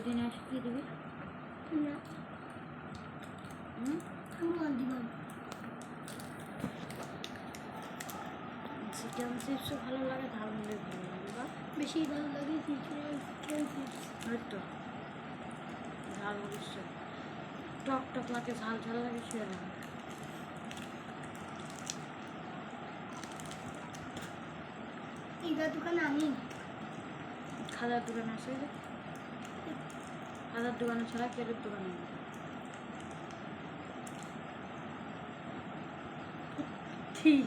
যদি না আসে কি দিবি না আমি দিব চিকেন চিপসও ভালো লাগে, ঝালমুড়ি ভালো লাগে বা বেশি ভালো লাগে চিকেন চিপস। ওই তো ঝালমুড়ি টক টক লাগে, ঝাল ঝাল লাগে, শুয়ে লাগে। এইটা দোকানে আমি খাজার দোকানে আসে, খাজার দোকানে ছাড়া কেরের দোকানে ঠিক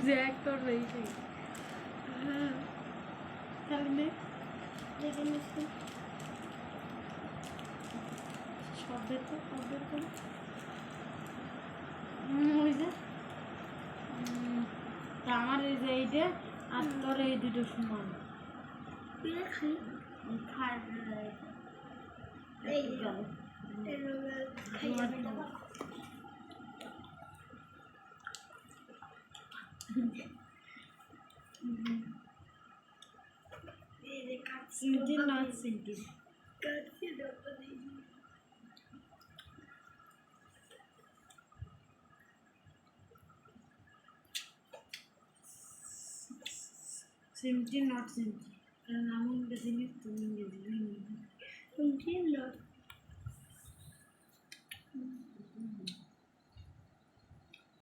যে এক করবে এইটাই। হ্যাঁ তাহলে দেখে নিচ্ছি শব্দের তো শব্দের তো ওই যে তা আমার এই যে এইটা আর তোর এই দুটো সমান খালি খায় এই খাই সিনটি নট সিনটি সিমটি নট সিমটি কারণ আমি ইংরেজি নিয়ে তুমি ইংরেজি সিনটি নট